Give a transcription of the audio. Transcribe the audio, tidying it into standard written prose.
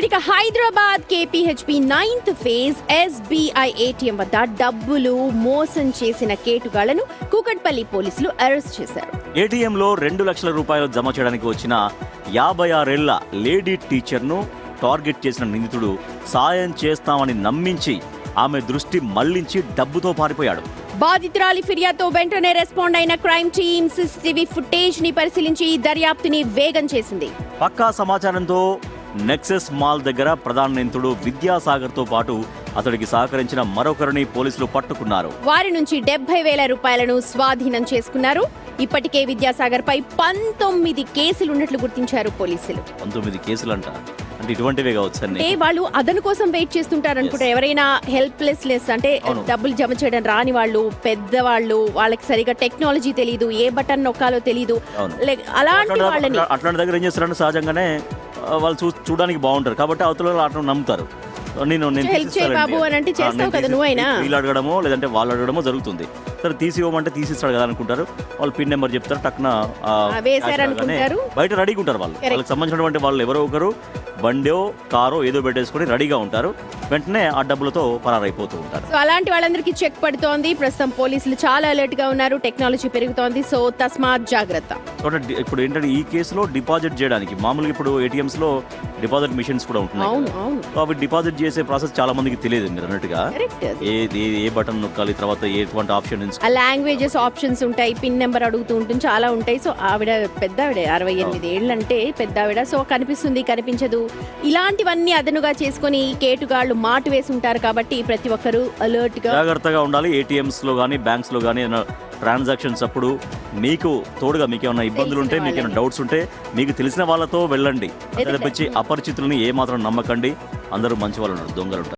ఇక Hyderabad KPHP 9th phase SBI ATM వద్ద డబ్బులు మోసం చేసిన కేటుగాళ్లను కూకట్పల్లి పోలీసులు అరెస్ట్ చేశారు. ఏటీఎంలో 2 లక్షల రూపాయలు జమ చేయడానికి వచ్చిన 56 ఏళ్ల లేడీ టీచర్ను టార్గెట్ చేసిన నిందితుడు సాయం చేస్తామని నమ్మించి ఆమె దృష్టి మళ్లించి డబ్బుతో పారిపోయాడు. బాధితురాలి ఫిర్యాదుతో వెంటనే రెస్పాండ్ అయిన క్రైమ్ టీమ్ సీసీటీవీ ఫుటేజ్ ని పరిశీలించి దర్యాప్తుని వేగం చేసింది. పక్కా సమాచారంతో నెక్సెస్ మాల్ దగ్గర ప్రధాన నిందితుడు విద్యాసాగర్తో పాటు అతడికి సహకరించిన మరొకరిని పోలీసులు పట్టుకున్నారు. వారి నుంచి 70,000 రూపాయలను స్వాధీనం చేసుకున్నారు. ఇప్పటికే విద్యాసాగర్ పై 19 కేసులు ఉన్నట్లు గుర్తించారు పోలీసులు. 19 కేసులంట, అంటే ఇటువంటివే కావచ్చు అంటే వాళ్ళు అదను కోసం వెయిట్ చేస్తుంటారు అనుకుంటా. ఎవరైనా హెల్ప్లెస్ అంటే డబ్బులు జమ చేయడం రాని వాళ్ళు, పెద్దవాళ్ళు, వాళ్ళకి సరిగా టెక్నాలజీ తెలియదు, ఏ బటన్ నొక్కాలో తెలియదు, అలాంటి వాళ్ళని అట్లాంటి దగ్గర ఏం చేస్తారంటే సహజంగానే వాళ్ళు చూడడానికి బాగుంటారు కాబట్టి అవతల అట్లా నమ్ముతారు. నేను వీళ్ళు అడగడమో లేదంటే వాళ్ళు అడగడమో జరుగుతుంది. సరే తీసి ఇవ్వమంటే తీసిస్తాడు కదా అనుకుంటారు. వాళ్ళు పిన్ నెంబర్ చెప్తారు, టక్న బయట రెడీగా ఉంటారు. వాళ్ళకి సంబంధించినటువంటి వాళ్ళు ఎవరో ఒకరు బండో కారో ఏదో పెట్టేసుకుని రెడీగా ఉంటారు. వెంటనే ఆ డబ్బులతో పరారైపోతూ ఉంటారు. సో అలాంటి వాళ్ళందరికీ చెక్ పడుతోంది. ప్రస్తుతం పోలీసులు చాలా అలర్ట్ గా ఉన్నారు. టెక్నాలజీ పెరుగుతోంది, సో తస్మాత్ జాగ్రత్త. ఇప్పుడు ఏంటంటే ఈ కేసులో డిపాజిట్ చేయడానికి మామూలుగా ఇప్పుడు ఏటీఎంస్ లో డిపాజిట్ మిషన్స్ కూడా ఉంటున్నాయి. అవి డిపాజిట్ చేసే ప్రాసెస్ చాలా మందికి తెలియదు. మీరు అన్నట్టుగా ఏ బటన్ నొక్కాలి, తర్వాత ఎటువంటి ఆప్షన్ లాంగ్వేజెస్ ఆప్షన్స్ ఉంటాయి, పిన్ నెంబర్ అడుగుతూ ఉంటుంది, చాలా ఉంటాయి. సో ఆవిడ పెద్ద ఆవిడ 68 ఏళ్ళు అంటే పెద్ద ఆవిడ. సో కనిపిస్తుంది, కనిపించదు, ఇలాంటివన్నీ అదనుగా చేసుకుని కేటుగాళ్లు మాటు వేసి ఉంటారు. కాబట్టి ప్రతి ఒక్కరూ అలర్ట్ గా జాగ్రత్తగా ఉండాలి. ఏటీఎంస్ లో గానీ బ్యాంక్స్ లో గానీ ట్రాన్సాక్షన్స్ అప్పుడు మీకు తోడుగా మీకు ఏమైనా ఇబ్బందులు ఉంటే, మీకు ఏమైనా డౌట్స్ ఉంటే మీకు తెలిసిన వాళ్ళతో వెళ్ళండి. అపరిచితులని ఏ మాత్రం నమ్మకండి. అందరూ మంచి వాళ్ళు ఉన్నారు, దొంగలు ఉంటారు.